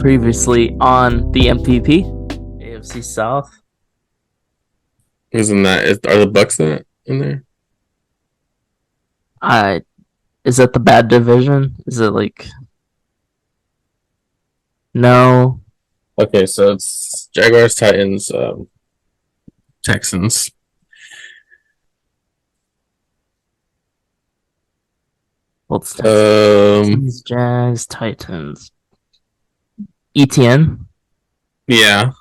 previously on the MVP, AFC South. Isn't that? Are the Bucks in there? Is that the bad division? Is it like no? Okay, so it's Jaguars, Titans, Texans. Well, it's Um, Texans, Jags, Titans. ETN yeah.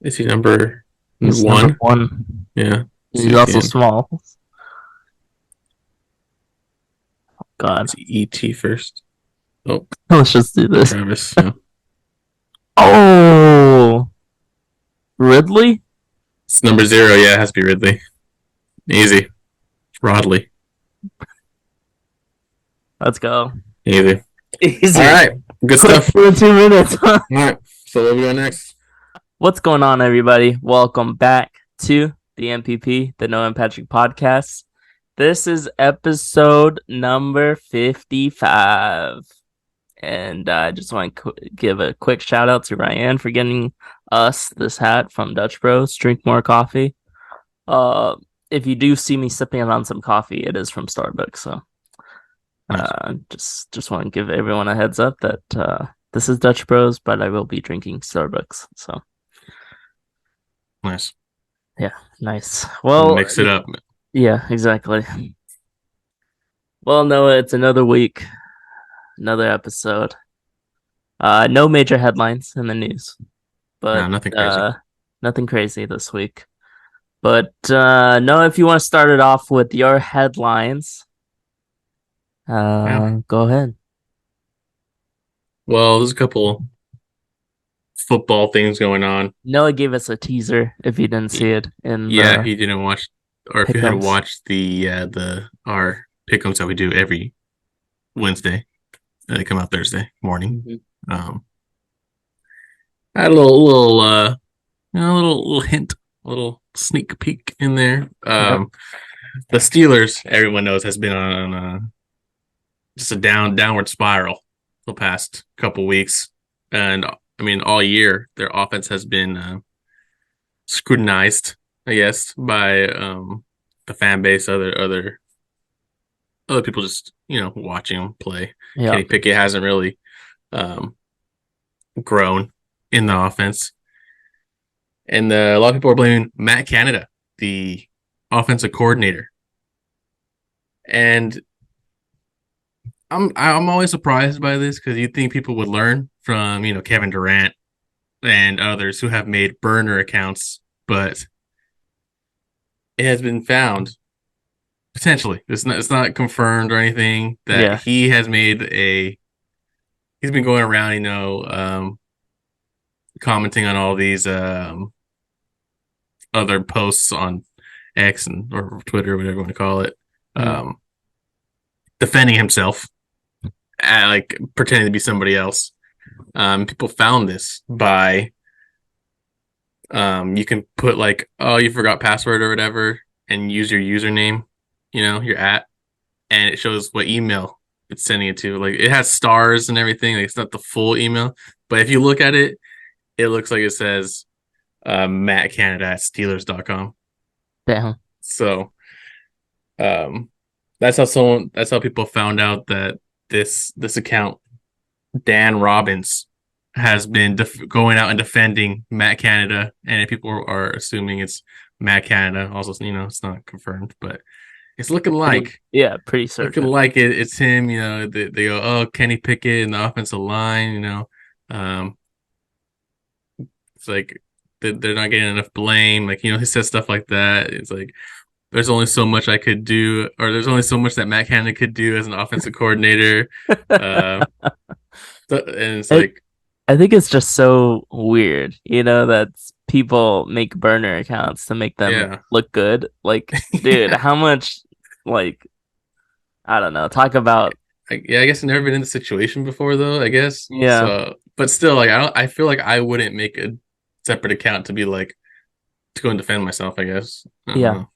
Is he number is number one? one. Yeah. He's also CTN. small. God, Is he ET first? Oh, let's just do this. Travis. Yeah. Oh, Ridley. It's number 0. Yeah, it has to be Ridley. Easy. Rodley. Let's go. Easy. Easy. All right. Good Quick, stuff. for 2 minutes. All right. So where we go next? What's going on, everybody? Welcome back to the MPP, the Noah and Patrick podcast. This is episode number 55. And I just want to give a quick shout out to Ryan for getting us this hat from Dutch Bros. Drink more coffee. If you do see me sipping on some coffee, it is from Starbucks. So just want to give everyone a heads up that this is Dutch Bros, but I will be drinking Starbucks. So Nice. yeah, nice. Well, mix it up. Yeah, exactly. Well, Noah, it's another week, another episode. No major headlines in the news, but No, nothing crazy. Nothing crazy this week. But Noah, if you want to start it off with your headlines, go ahead. Well, there's a couple football things going on. Noah gave us a teaser if you didn't see it. He didn't watch, or if you had Pick'ems. watched our pick'ems that we do every Wednesday, they come out Thursday morning. Mm-hmm. I had a little hint, a little sneak peek in there. The Steelers, everyone knows, has been on just a downward spiral the past couple weeks, and I mean all year their offense has been scrutinized, I guess, by the fan base, other people just watching them play. Yeah. Kenny Pickett hasn't really grown in the offense, and a lot of people are blaming Matt Canada, the offensive coordinator, and I'm always surprised by this because you'd think people would learn from Kevin Durant and others who have made burner accounts, but it has been found potentially. It's not confirmed or anything that he has made he's been going around, commenting on all these other posts on X or Twitter, whatever you want to call it, defending himself, like pretending to be somebody else. People found this by you can put like, oh, you forgot password or whatever, and use your username, your @ and it shows what email it's sending it to. Like, it has stars and everything. Like, it's not the full email, but if you look at it, it looks like it says Matt Canada at Steelers.com. Damn. So that's how people found out that this account, Dan Robbins, has been going out and defending Matt Canada, and people are assuming it's Matt Canada. Also, it's not confirmed, but it's looking like pretty certain. Looking like it's him. They go, oh, Kenny Pickett and the offensive line. It's like they're not getting enough blame. Like, he says stuff like that. It's like, there's only so much I could do, or there's only so much that Matt Canada could do as an offensive coordinator. And it's like, I think it's just so weird, that people make burner accounts to make them look good. Like, dude, how much, like, I don't know. Talk about. I guess I've never been in this situation before, though, I guess. Yeah. So, but still, like, I feel like I wouldn't make a separate account to be like, to go and defend myself, I guess. I don't know.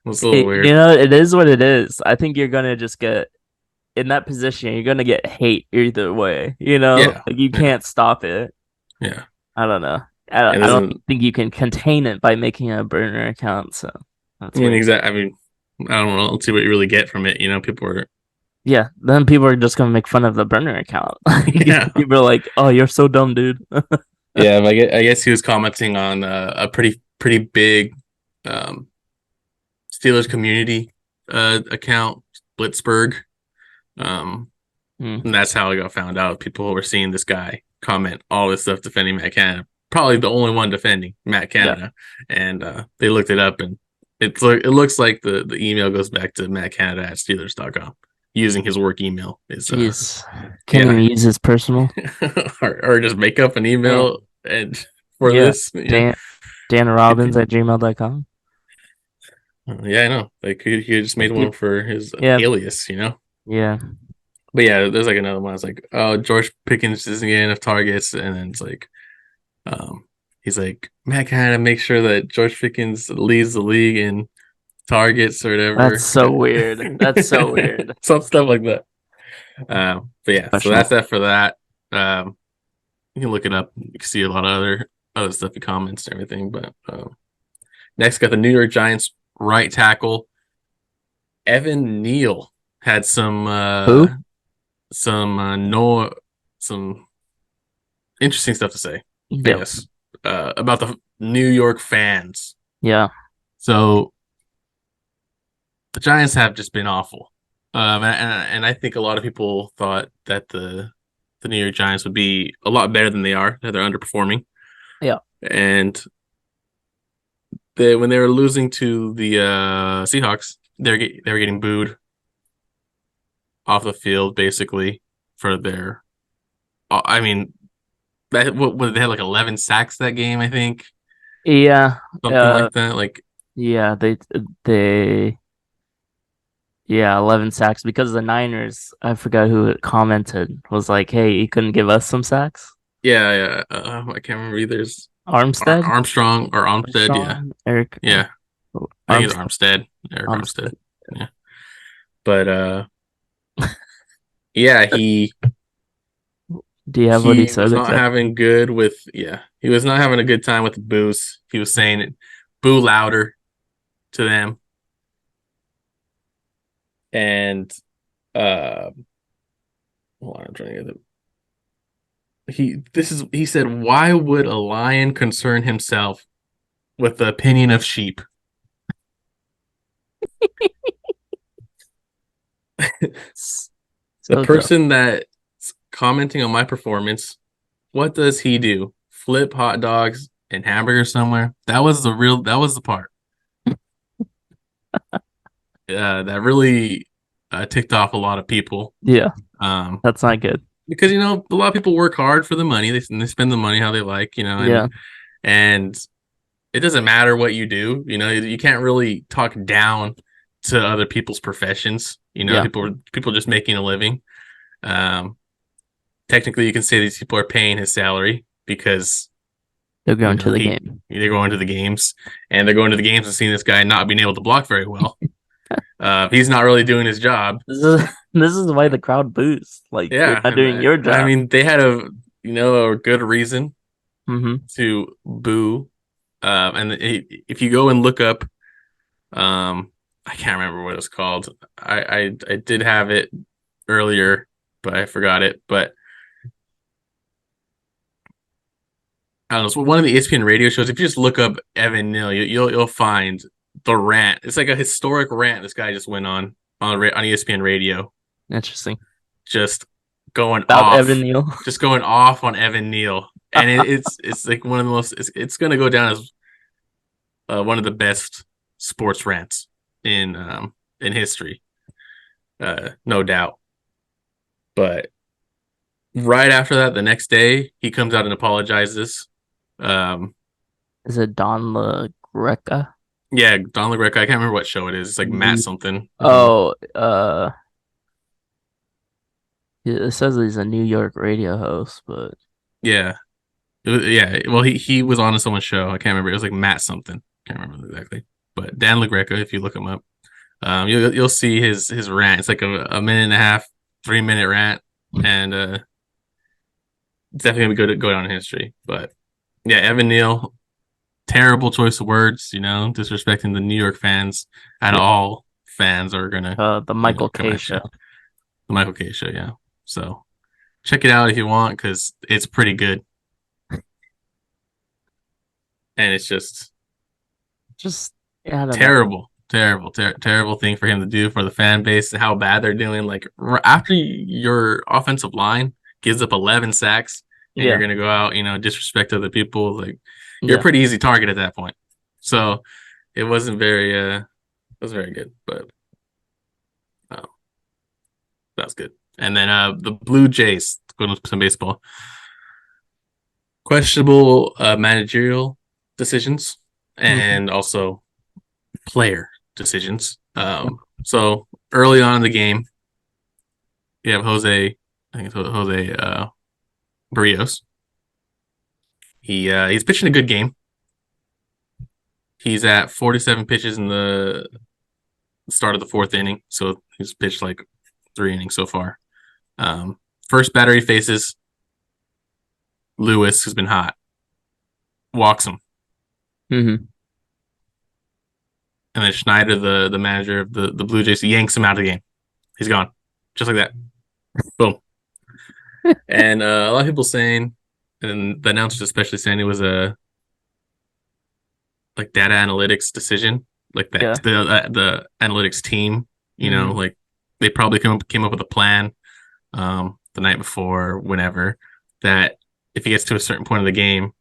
It's a little weird. It is what it is. I think you're going to just get in that position, you're gonna get hate either way. You know, Yeah, like you yeah, can't stop it. yeah. I don't know. I, And I this don't isn't. think you can contain it by making a burner account. So I that's mean, weird. exactly. I mean, I don't know. Let's see what you really get from it. People are. Yeah, then people are just gonna make fun of the burner account. Yeah, People are like, "Oh, you're so dumb, dude." yeah. I guess he was commenting on a pretty big um, Steelers community account, Blitzburg. Um, Hmm. and that's how I got found out. People were seeing this guy comment all this stuff defending Matt Canada. Probably the only one defending Matt Yeah. Canada. And they looked it up, and it looks like the email goes back to Matt Canada at Steelers.com using his work email. Is Jeez. Can Yeah. you use his personal? or just make up an Yeah. email and for Yeah. this. Dan It- Robbins at gmail.com. yeah, I know. Like he just made one for his Yeah. alias. Yeah. But yeah, there's like another one. It's like, oh, George Pickens isn't getting enough targets, and then it's like, um, he's like, Matt kind of make sure that George Pickens leads the league in targets or That's whatever. so weird. That's so weird. Some stuff like that. But yeah, so that's Professional. that for that. You can look it up. You can see a lot of other stuff he comments and everything. But next, got the New York Giants right tackle Evan Neal had Who? no some interesting stuff to say, I Yep. guess, about the New York fans. Yeah. So the Giants have just been awful, and I think a lot of people thought that the New York Giants would be a lot better than they are. That they're underperforming, Yeah. and when they were losing to the Seahawks, they were getting booed off the field basically for their. I mean, what they had like 11 sacks that game, I think, Yeah. something Uh like that. Like, yeah, they yeah, 11 sacks because the Niners, I forgot who it commented, was like, "Hey, you couldn't give us some sacks?" yeah, yeah. I can't remember either. There's Armstead? Armstrong or Armstead. Yeah, Armstrong? Eric yeah. I think it's Armstead. Armstead, Eric Armstead. Armstead. Yeah, but yeah, Do you have what he he was said not exactly? having good with. Yeah, he was not having a good time with the boos. He was saying it, boo louder to them, and uh, hold on, I'm trying to get he said, why would a lion concern himself with the opinion of sheep? The So dumb. person that's commenting on my performance, what does he do? Flip hot dogs and hamburgers somewhere? That was the part that really ticked off a lot of people. Yeah, Um, that's not good. because a lot of people work hard for the money. They spend the money how they like, Yeah, and it doesn't matter what you do. You can't really talk down to other people's professions. yeah. People just making a living. Um, technically, you can say these people are paying his salary because They're going to the he game. they're going to the games, and they're going to the games and seeing this guy not being able to block very well. He's not really doing his job. This is why the crowd boos. Like you're Yeah, not and doing your I job. mean they had a good reason Hmm. to boo. And if you go and look up, I can't remember what it's called. I did have it earlier, but I forgot it. But I don't know. So one of the ESPN radio shows. If you just look up Evan Neal, you'll find the rant. It's like a historic rant this guy just went on ESPN radio, Interesting. just going About Evan off, Neal. just going off on Evan Neal, and it's like one of the most. It's going to go down as one of the best sports rants in history, no doubt. But right after that, the next day, he comes out and apologizes. Um, Is it Don LaGreca? yeah, Don LaGreca. I can't remember what show it is. It's like Matt New. something. Oh, it says he's a New York radio host, but Yeah, yeah. Well, he was on someone's show. I can't remember. It was like Matt something. Can't remember exactly. But Dan LaGreca, if you look him up, you'll see his rant. It's like a minute and a half. 3-minute rant, and definitely gonna go down in history. But yeah, Evan Neal, terrible choice of words. Disrespecting the New York fans. Out of Yeah. all fans are gonna The Michael come K at you. show. The Michael K show, yeah. So check it out if you want, because it's pretty good, and it's just Just I don't know. terrible thing for him to do for the fan base. How bad they're doing. Like after your offensive line gives up 11 sacks, and you're Yeah. gonna go out, disrespect other people. Like you're a Yeah. pretty easy target at that point. So it wasn't very good, but uh, that was good. And then the Blue Jays going with some baseball. Questionable managerial decisions Mhm. and also player decisions. So early on in the game, you have Jose, I think it's Jose Barrios. He's pitching a good game. He's at 47 pitches in the start of the fourth inning, so he's pitched like 3 innings so far. First batter he faces, Lewis, who's been hot, walks him, Mhm. and then Schneider, the manager of the Blue Jays, yanks him out of the game. He's gone, just like that. Boom. And a lot of people saying, and the announcers especially saying it was a like data analytics decision, like that Yeah. the analytics team, Mhm. like they probably came up with a plan the night before, whenever, that if he gets to a certain point of the game,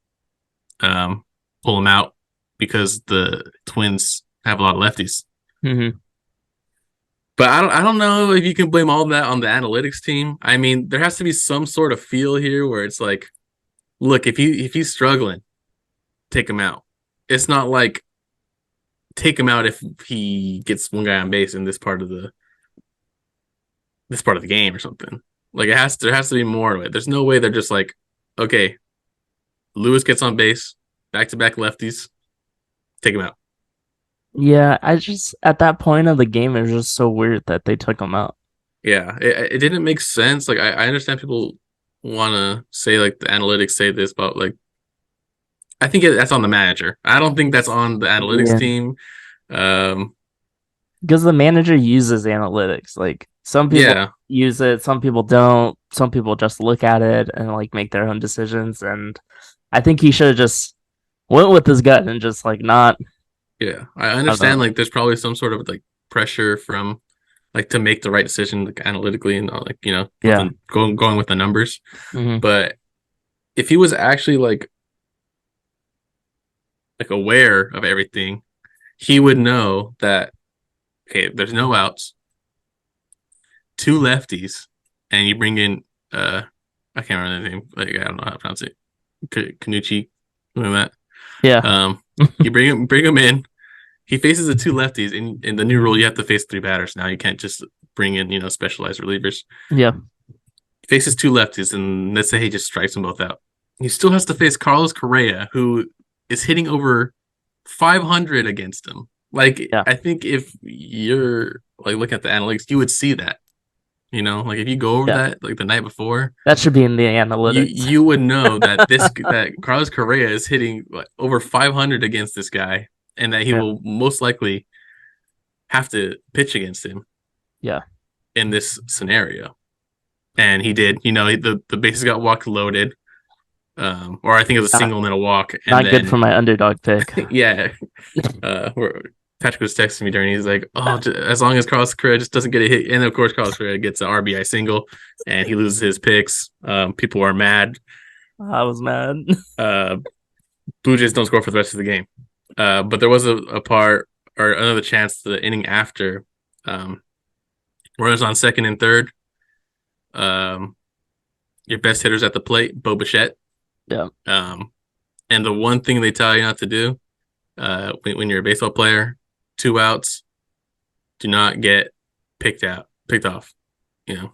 um, pull him out because the Twins have a lot of lefties. Mhm. But I don't know if you can blame all that on the analytics team. I mean, there has to be some sort of feel here where it's like, look, if he's struggling, take him out. It's not like take him out if he gets one guy on base in this part of the game or something. Like there has to be more to it. There's no way they're just like, okay, Lewis gets on base, back to back lefties, take him out. Yeah, I just at that point of the game, it was just so weird that they took him out. Yeah, it didn't make sense. Like I understand people want to say like the analytics say this, but like I think that's on the manager. I don't think that's on the analytics Yeah, team. Um, because the manager uses analytics. Like some people yeah, use it, some people don't. Some people just look at it and like make their own decisions. And I think he should have just went with his gut and just like not. yeah. I I don't know. understand like there's probably some sort of like pressure from like to make the right decision like analytically and like with Yeah. the going with the numbers. Hmm. But if he was actually like aware of everything, he would know that okay, there's no outs, two lefties, and you bring in I can't remember the name. Like I don't know how to pronounce it. Kanuchi, something like that. Yeah. You bring him in. He faces the two lefties. In the new rule, you have to face three batters now. You can't just bring in specialized relievers. Yeah. He faces two lefties, and let's say he just strikes them both out. He still has to face Carlos Correa, who is hitting over 500 against him. Like Yeah. I think if you're like looking at the analytics, you would see that. Like if you go over Yeah. that like the night before, That should be in the you analytics. you would know that that Carlos Correa is hitting like over 500 against this guy, and that he Yeah. will most likely have to pitch against him Yeah. in this scenario. And he did. The bases got walked loaded, or I think it was a Not, single and then a walk, and not good for then my underdog pick. yeah, where Patrick was texting me during. He's like, "Oh, as long as Carlos Correa just doesn't get a hit," and of course Carlos Correa gets an RBI single, and he loses his picks. People are mad. I was mad. Uh, Blue Jays don't score for the rest of the game. But there was a part or another chance the inning after, runners on second and third. Um, your best hitters at the plate, Bo Bichette. Yeah. Um, and the one thing they tell you not to do, when you're a baseball player, two outs, do not get picked off. You know,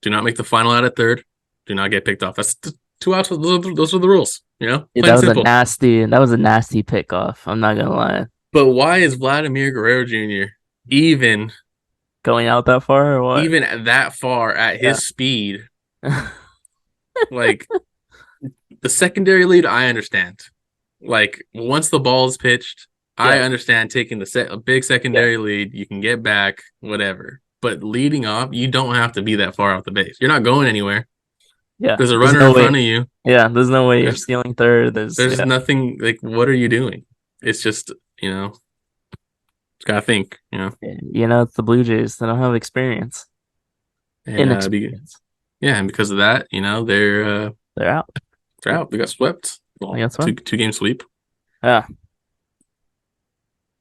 do not make the final out at third. Do not get picked off. That's two outs. Those are the rules. Dude, Plain and simple. that was a nasty pick off. I'm not gonna lie. But why is Vladimir Guerrero Jr. even going out that far or what? Even that far at Yeah. his speed, like the secondary lead, I understand. Like once the ball is pitched, I Yeah. understand taking a big Yeah. secondary lead. You can get back, whatever. But leading off, you don't have to be that far off the base. You're not going anywhere. Yeah. There's a There's runner no in way. front of you. Yeah. There's no way you're There's stealing third. There's there's yeah. nothing like what are you doing? It's just, just gotta think, It's the Blue Jays. They don't have experience. And Inexperience. yeah, and because of that, They're out. they're out. They got swept. I Well, guess what? two game sweep. Yeah.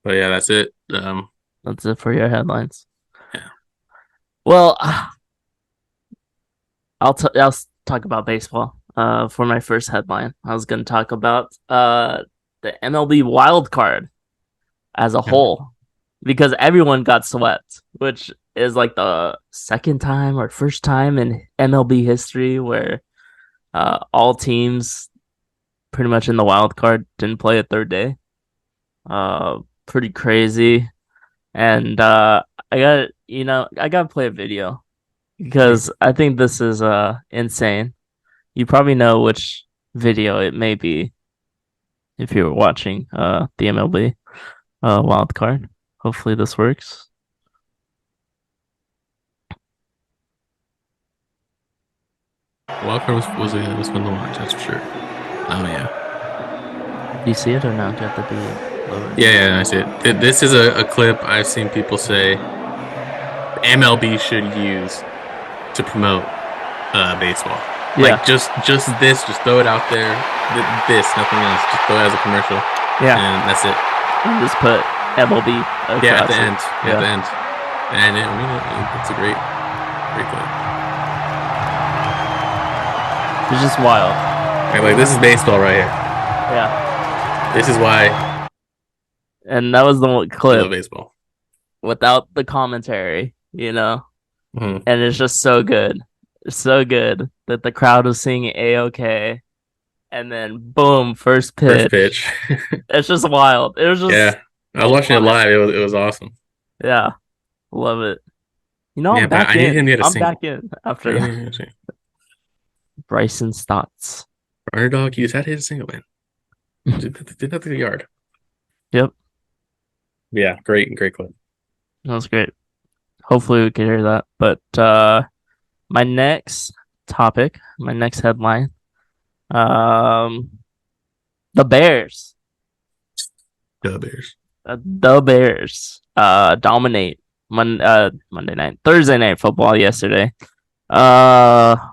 But yeah, that's it. That's it for your headlines. Yeah. Well, I'll talk about baseball. For my first headline, I was going to talk about the MLB wild card as a Yeah. whole because everyone got swept, which is like the second time or first time in MLB history where all teams pretty much in the wild card didn't play a third day. Pretty crazy. And I gotta play a video because I think this is insane. You probably know which video it may be if you were watching the MLB wild card. Hopefully this works. Walker was fun to watch, that's for sure. Oh yeah. Do you see it or not? Do you have to be lower? Yeah, I see it. This is a clip I've seen people say MLB should use to promote baseball. Yeah. Like just this, just throw it out there. This, nothing else. Just throw it as a commercial. Yeah. And that's it. And just put MLB Yeah, at the end. Yeah. At the end. And it's a great clip. It's just wild. Like this is baseball right here. Yeah. This is why And that was the I love clip baseball. without the commentary, Mm-hmm. And it's just so good. It's so good that the crowd was singing A-OK. And then boom, first First pitch. pitch. It's just wild. It was just Yeah. I was watching it live. It was awesome. Yeah. Love it. Yeah, I'm but back I need him in. to get a I'm single. back in after that. Bryson Stotts. Underdog, he just had to hit a single, man. Did nothing to yard. Yep. Yeah, great clip. That was great. Hopefully we can hear that. But my next topic, my next headline, the Bears. The Bears. The Bears dominate Thursday night football yesterday.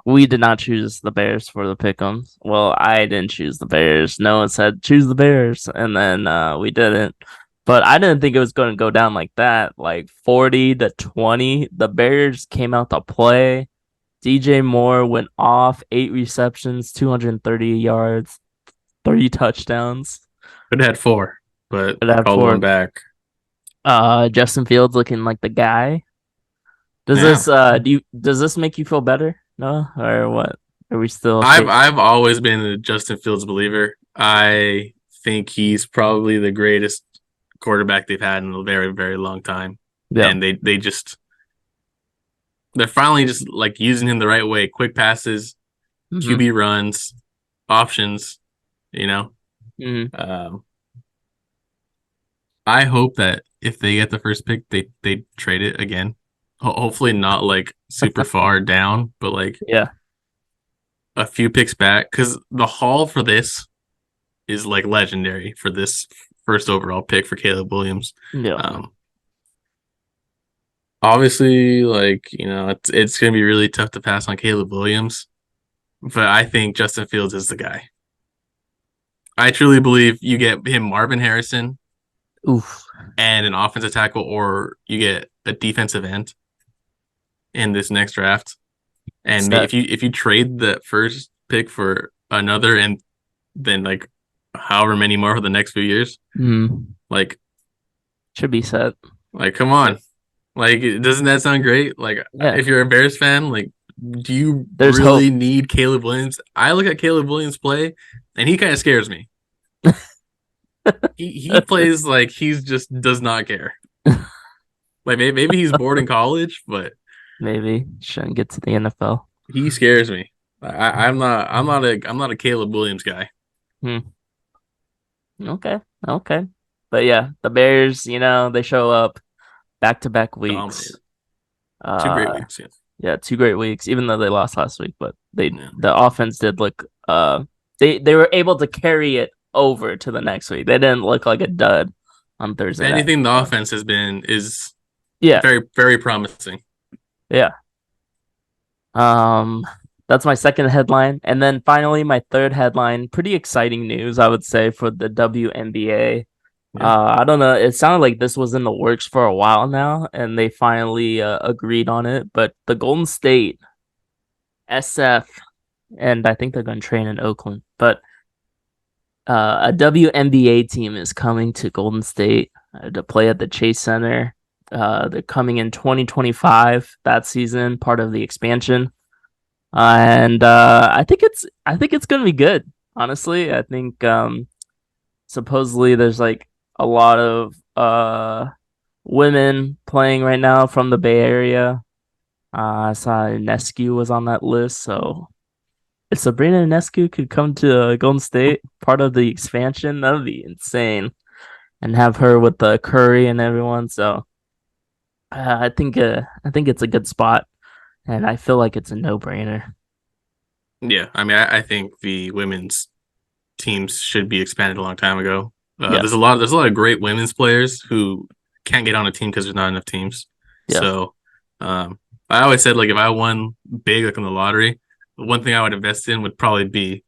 We did not choose the Bears for the pick'ems. Well, I didn't choose the Bears. No one said choose the Bears, and then we didn't. But I didn't think it was going to go down like that. Like 40-20, the Bears came out to play. DJ Moore went off, 8 receptions, 230 yards, 3 touchdowns. Could have had 4, but Could have called 4. one back. Justin Fields looking like the guy. Does this make you feel better? No, or what? Are we still? I've always been a Justin Fields believer. I think he's probably the greatest quarterback they've had in a very, very long time. Yeah. And they're finally just like using him the right way. Quick passes, QB runs, options, I hope that if they get the first pick, they trade it again. Hopefully not like super far down, but like a few picks back, because the haul for this is like legendary for this first overall pick for Caleb Williams. Yeah. Obviously, like, it's going to be really tough to pass on Caleb Williams, but I think Justin Fields is the guy. I truly believe you get him Marvin Harrison and an offensive tackle, or you get a defensive end in this next draft. And if you trade the first pick for another and then like however many more for the next few years, like should be set. Like, come on. Like, doesn't that sound great? Like, if you're a Bears fan, like, do you really need Caleb Williams? I look at Caleb Williams play, and he kind of scares me. he plays like he's just does not care. Like maybe he's bored in college, but Maybe shouldn't get to the NFL. he scares me. I'm not a Caleb Williams guy. Hmm. Okay. Okay. But yeah, the Bears, they show up back to back weeks. Dominated. 2 great Uh weeks. Yeah. yeah, 2 great weeks, even though they lost last week, but Yeah. the offense did look they were able to carry it over to the next week. They didn't look like a dud on If Thursday night. anything, the So, offense is yeah, very, very promising. yeah. Um, that's my second headline. And then finally, my third headline, pretty exciting news, I would say, for the WNBA. Yeah. I don't know. It sounded like this was in the works for a while now, and they finally agreed on it. But the Golden State SF, and I think they're going to train in Oakland, but a WNBA team is coming to Golden State to play at the Chase Center. They're coming in 2025 that season, part of the expansion. And I think it's gonna be good. Honestly, I think supposedly there's like a lot of women playing right now from the Bay Area. I saw Nescu was on that list, so if Sabrina Nescu could come to Golden State, part of the expansion, that would be insane, and have her with the Curry and everyone. So I think it's a good spot, and I feel like it's a no brainer. Yeah. I mean, I think the women's teams should be expanded a long time ago. Yeah, There's a lot of great women's players who can't get on a team because there's not enough teams. yeah, So, I always said like if I won big like in the lottery, the one thing I would invest in would probably be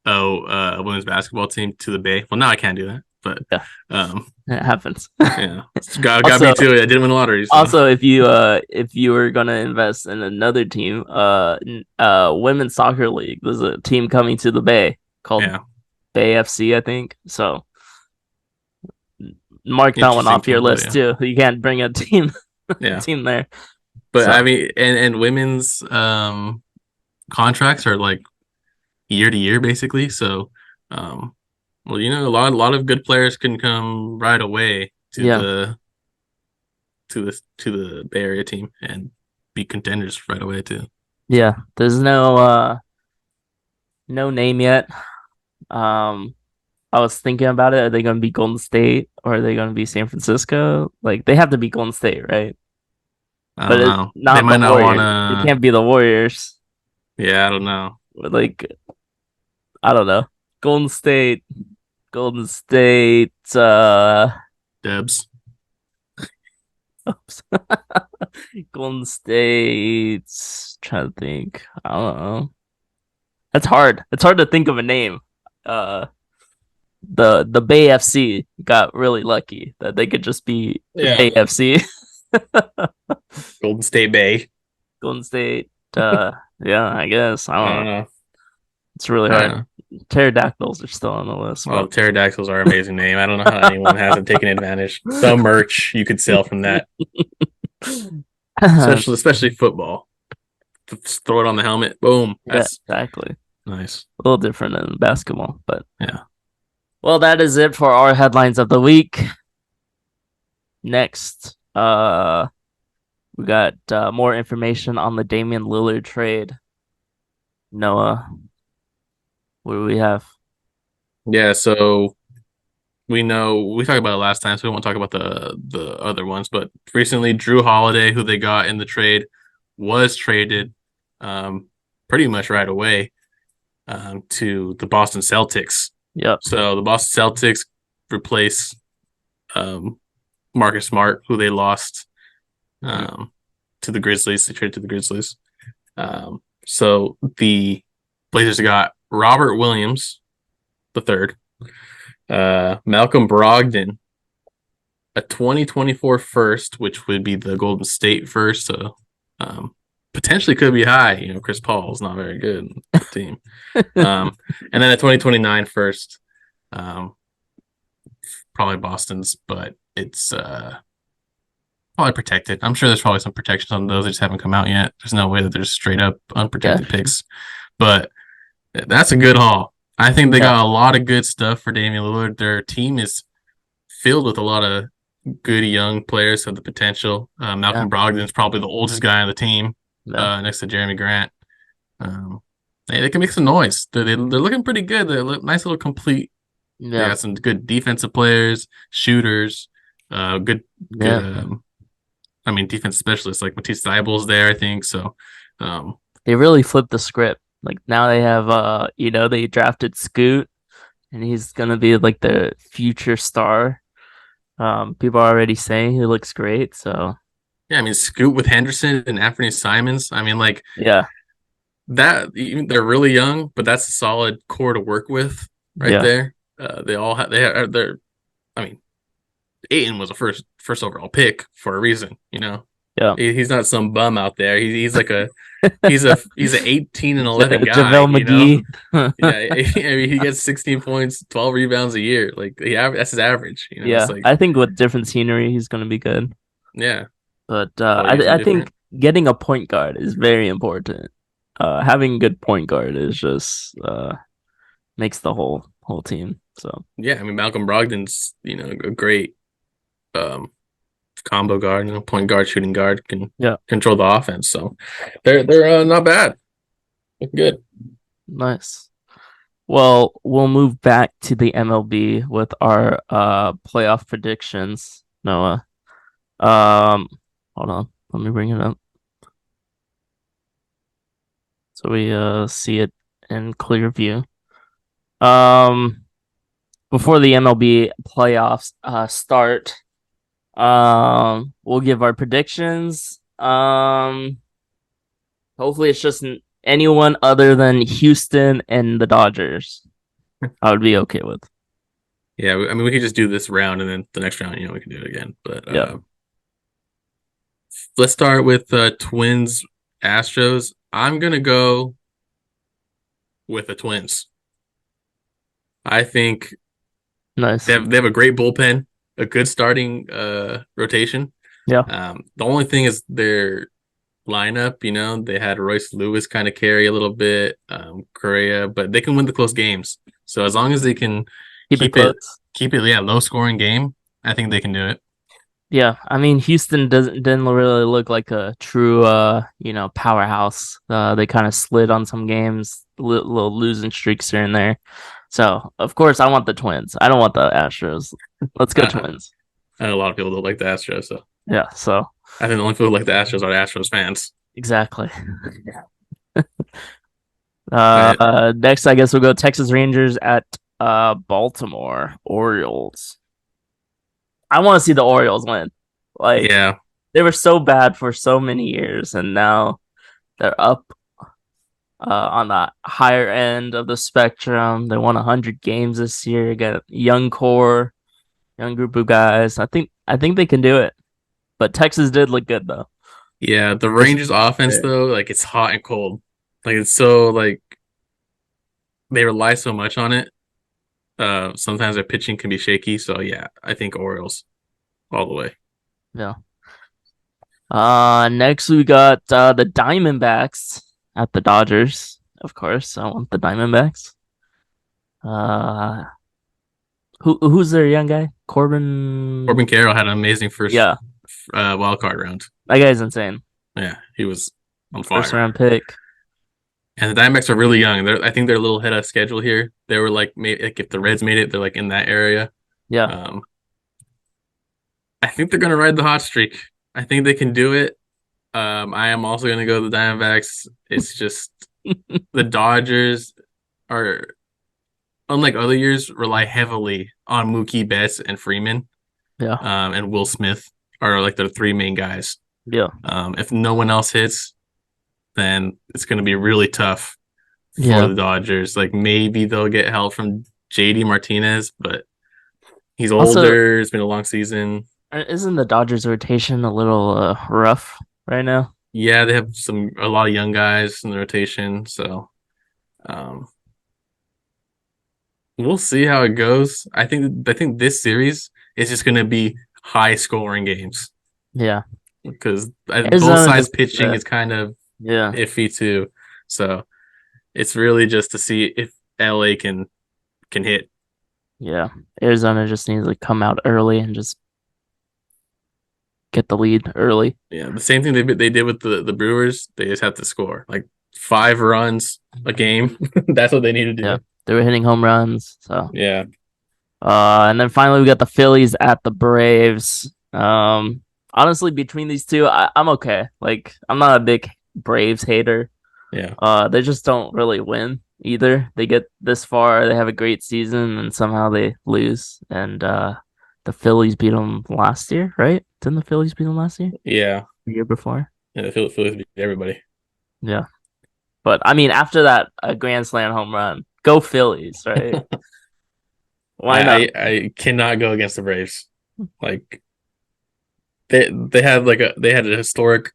a women's basketball team to the Bay. Well, now I can't do that, but yeah. um, It happens. yeah, it's got Also, me to it. I didn't win the lottery, so also, if you were gonna invest in another team, women's soccer league, there's a team coming to the Bay called yeah, Bay FC, I think. So mark that one interesting off your team, but list yeah, too. You can't bring a team yeah. team there. But So I mean, and women's contracts are like year to year basically. So, um, well, a lot of good players can come right away to yeah, the Bay Area team and be contenders right away too. yeah. There's no name yet. Um, I was thinking about it. Are they gonna be Golden State or are they gonna be San Francisco? Like they have to be Golden State, right? I But don't it's know. They not the might not want Warriors. It to. can't be the Warriors. Yeah, I don't know. Like I don't know. Golden State, Golden State, Debs. oops. Golden State. Trying to think. I don't know. That's hard. It's hard to think of a name. Uh, the Bay FC got really lucky that they could just be Yeah. Bay FC. Golden State Bay. Golden State. Yeah, I guess. I I don't don't know. know. It's really I don't hard. know. Pterodactyls are still on the list, Well, but pterodactyls are an amazing name. I don't know how anyone hasn't taken advantage. The merch you could sell from that, yeah, especially football. Just throw it on the helmet. Boom. That's exactly. nice. A little different than basketball, but Yeah. well, that is it for our headlines of the week. Next, we got more information on the Damian Lillard trade. Noah, what do we have? Yeah. So we know we talked about it last time, so we won't talk about the other ones. But recently, Drew Holiday, who they got in the trade, was traded um, pretty much right away to the Boston Celtics. Yep. So the Boston Celtics replace um, Marcus Smart, who they lost um, to the Grizzlies. They traded to the Grizzlies. So the Blazers got Robert Williams, the third, Malcolm Brogdon, a 2024 first, which would be the Golden State first. So potentially could be high. Chris Paul is not very good in the team. And then a 2029 first, probably Boston's, but it's probably protected. I'm sure there's probably some protections on those that just haven't come out yet. There's no way that there's straight up unprotected Yeah. picks, but that's a good haul. I think they Yeah. got a lot of good stuff for Damian Lillard. Their team is filled with a lot of good young players have the potential. Yeah, Malcolm Brogdon's probably the oldest guy on the team, yeah, next to Jeremy Grant. Um, they can make some noise. They're looking pretty good. They look nice little complete. They yeah, got some good defensive players, shooters, good. yeah. I mean, defense specialists like Matisse Thybulle's there, I think. So, um, They really flipped the script. Like now they have they drafted Scoot and he's gonna be like the future star. People are already saying he looks great, so yeah, I mean, Scoot with Henderson and Anthony Simons. I mean, like yeah, that. They're really young, but that's a solid core to work with right yeah, there. They all have. They're. I mean, Aiton was a first overall pick for a reason. yeah. He's not some bum out there. He's like he's an 18 and 11 guy. JaVale McGee. Yeah, I mean, he gets 16 points, 12 rebounds a year. Like that's his average. It's Yeah, like I think with different scenery, he's gonna be good. yeah, But all years are I think different. getting a point guard is very important. Having a good point guard is just makes the whole team. So Yeah, I mean Malcolm Brogdon's a great um combo guard. Point guard, shooting guard can yeah, control the offense. So they're not bad. Looking good. nice. Well, we'll move back to the MLB with our playoff predictions. Noah. Hold on. Let me bring it up so we see it in clear view. Um, Before the MLB playoffs start, we'll give our predictions. Hopefully it's just anyone other than Houston and the Dodgers. I would be okay with. Yeah, I mean we could just do this round and then the next round, we can do it again. But Yeah, let's start with Twins Astros. I'm gonna go with the Twins. I think they nice. have a great bullpen, a good starting rotation. Yeah, The only thing is their lineup. They had Royce Lewis kind of carry a little bit, Correa, but they can win the close games. So as long as they can keep it keep it close. keep it yeah low scoring game, I think they can do it. Yeah, I mean Houston didn't really look like a true powerhouse. They kind of slid on some games, little losing streaks here and there. So of course I want the Twins. I don't want the Astros. Let's go I, Twins. I know a lot of people don't like the Astros, so Yeah, so I think the only people who like the Astros are the Astros fans. exactly. I, Next I guess we'll go Texas Rangers at Baltimore Orioles. I want to see the Orioles win. Like yeah, they were so bad for so many years, and now they're up on the higher end of the spectrum. They won 100 games this year. Got a young core, young group of guys. I think they can do it. But Texas did look good though. yeah. The Just Rangers offense there. though, like it's hot and cold. Like it's so like they rely so much on it. Sometimes their pitching can be shaky. So yeah, I think Orioles all the way. Yeah. Next we got the Diamondbacks at the Dodgers. Of course, I want the Diamondbacks. Uh, who's their young guy? Corbin Corbin. Carroll had an amazing first Yeah, wild card round. that guy's insane. Yeah, he was on First fire. round pick. And the Diamondbacks are really young. I think they're a little ahead of schedule here. They were like, maybe like if the Reds made it, they're like in that area. Yeah, Um, I think they're gonna ride the hot streak. I think they can do it. I am also gonna go the Diamondbacks. It's just the Dodgers are, unlike other years, rely heavily on Mookie Betts and Freeman, yeah, and Will Smith are like their three main guys. yeah, If no one else hits, then it's gonna be really tough for yeah. the Dodgers. Like maybe they'll get help from JD Martinez, but he's Also, older. It's been a long season. isn't the Dodgers rotation a little rough right now? Yeah, they have a lot of young guys in the rotation, so um, we'll see how it goes. I think this series is just going to be high scoring games Yeah, because both Arizona sides just needs pitching that. is kind of Yeah, iffy too. So it's really just to see if LA can hit. yeah. Arizona just needs to come out early and just get the lead early. Yeah, the same thing they did with the Brewers. They just have to score like 5 runs a game. That's what they need to do. Yeah, they were hitting home runs. So Yeah, and then finally we got the Phillies at the Braves. Honestly, between these two, I'm okay. Like, I'm not a big Braves hater. yeah, They just don't really win either. They get this far, they have a great season, and somehow they lose. And the Phillies beat them last year, right? Didn't the Phillies beat them last year? yeah. The year before? Yeah, the Phillies beat everybody. Yeah. But I mean, after that, a grand slam home run, go Phillies, right? Why not? I cannot go against the Braves. Like they had a historic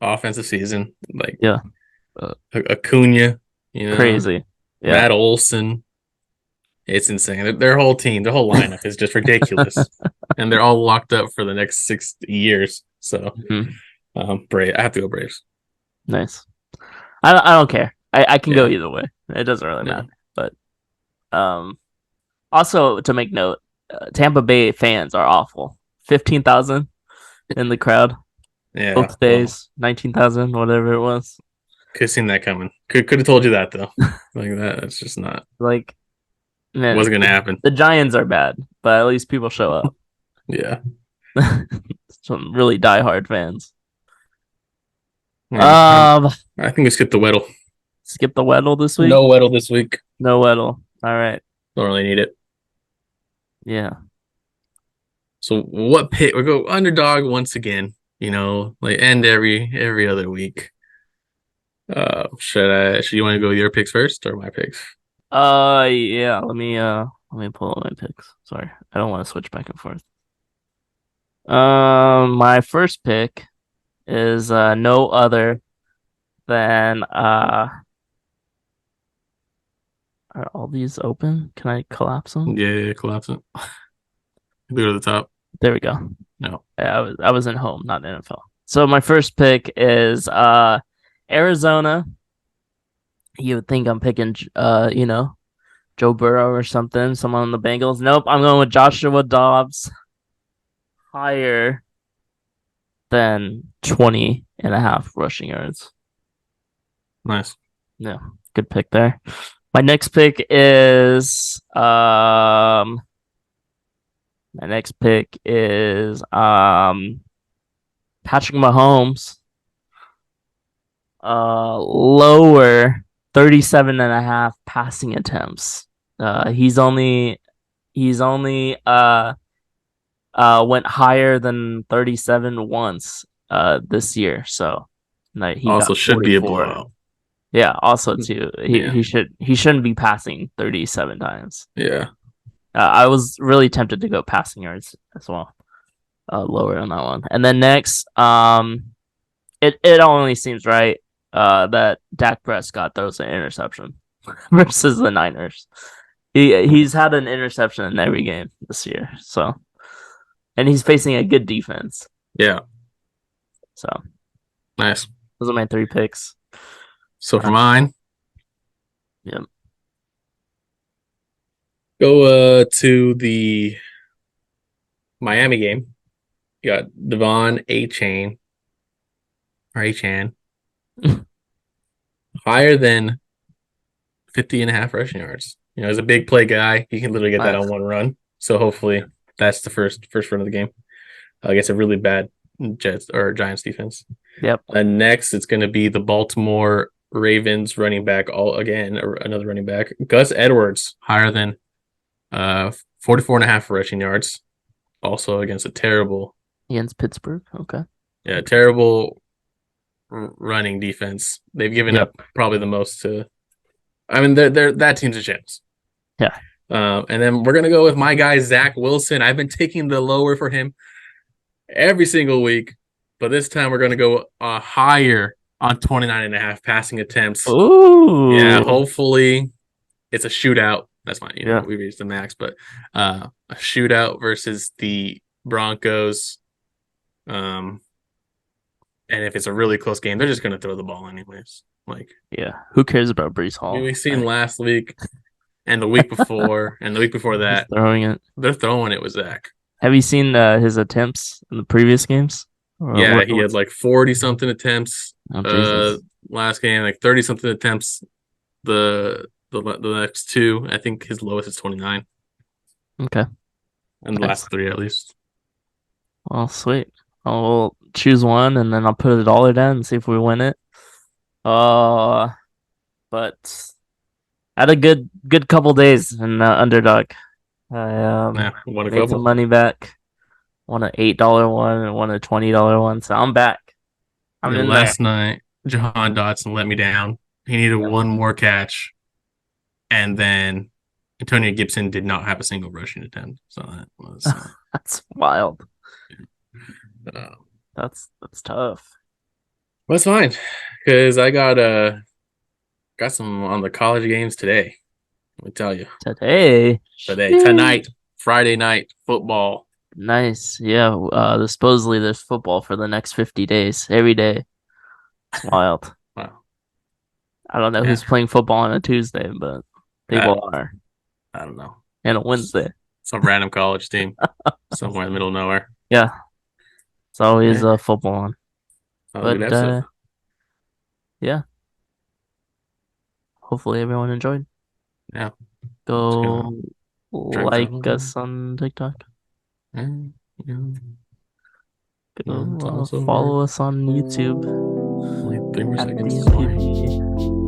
offensive season. Like Yeah. Uh, Acuna, Crazy. Yeah. Matt Olson. It's insane. Their whole team, their whole lineup is just ridiculous, and they're all locked up for the next 6 years. So, Mhm. Brave. I have to go Braves. Nice. I don't care. I can go Yeah, either way. It doesn't really yeah, matter. But um, also to make note, Tampa Bay fans are awful. 15,000 in the crowd yeah. both Well, days. 19,000, whatever it was. could have seen that coming. Could have told you that though. Like that. That's just not Like, man, wasn't gonna happen. the Giants are bad, but at least people show up. Yeah. Some really diehard fans. Yeah. Um, I think we skipped the Weddle. Skip the Weddle this week. No Weddle this week. No Weddle. All right. Don't really need it. Yeah. So what pick? We go underdog once again. Like end every other week. Should you want to go with your picks first or my picks? Yeah. Let me pull up my picks. Sorry, I don't want to switch back and forth. My first pick is no other than Are all these open? Can I collapse them? Yeah, collapse it. Go to the top. There we go. No. Yeah, I was in home, not NFL. So my first pick is Arizona. You would think I'm picking Joe Burrow or something, someone on the Bengals. Nope, I'm going with Joshua Dobbs higher than 20.5 rushing yards. Nice. Yeah, good pick there. My next pick is Patrick Mahomes. Lower 37.5 passing attempts. He's only went higher than 37 once this year. So like, he Also got should be a 44. blowout. Yeah, also too. Yeah. He shouldn't be passing 37 times. Yeah. I was really tempted to go passing yards as well. Lower on that one. And then next, it only seems right that Dak Prescott throws an interception versus the Niners. He's had an interception in every game this year. So, and he's facing a good defense. Yeah. So, Nice. those are my 3 picks. So for mine, Yep. go to the Miami game. You got Devon A-Chan higher than 50.5 rushing yards. He's a big play guy. He can literally get that Nice. on one run. So hopefully that's the first run of the game against a really bad Jets or Giants defense. Yep. And next, it's going to be the Baltimore Ravens running back, another running back, Gus Edwards, higher than 44.5 rushing yards. Also against a terrible Against Pittsburgh. Okay. terrible running defense. They've given up probably the most to. I mean, they're that team's a chance. Yeah. And then we're gonna go with my guy Zach Wilson. I've been taking the lower for him every single week, but this time we're gonna go higher on 29.5 passing attempts. Ooh. Yeah, hopefully it's a shootout. That's fine. Yeah. We reached the max, but a shootout versus the Broncos. And if it's a really close game, they're just going to throw the ball anyways. Like, yeah, who cares about Brees Hall? we've seen last week and the week before and the week before that. He's throwing it. They're throwing it with Zach. Have you seen his attempts in the previous games? Yeah, he had like 40 something attempts Oh, Jesus. last game, like 30 something attempts the next two. I think his lowest is 29 Okay. in the Nice. last three at least. Well, sweet. I'll choose one and then I'll put a dollar down and see if we win it. Uh, but I had a good couple days in Underdog. I Yeah, won a made some couple. money back. Won an $8 one and won a $20 one. So I'm back. I'm And in there. last night, Jahan Dotson let me down. He needed Yep. one more catch, and then Antonio Gibson did not have a single rushing attempt. So that was That's wild. uh, That's tough. that's fine because I got some on the college games today. Let me tell you, Today. tonight, Sheesh. Friday night football. Nice. Yeah. Supposedly there's football for the next 50 days every day. It's wild. Wow, I don't know yeah, who's playing football on a Tuesday, but I, people are. I don't know. And a Wednesday. Some random college team somewhere in the middle of nowhere. Yeah. It's always Yeah, football on. that was a But good episode. yeah. Hopefully everyone enjoyed. Yeah, just gonna Go drink like something. us on TikTok. And, yeah, Go it's almost over. follow us on YouTube Only 3 more at the seconds. Sorry. MPP.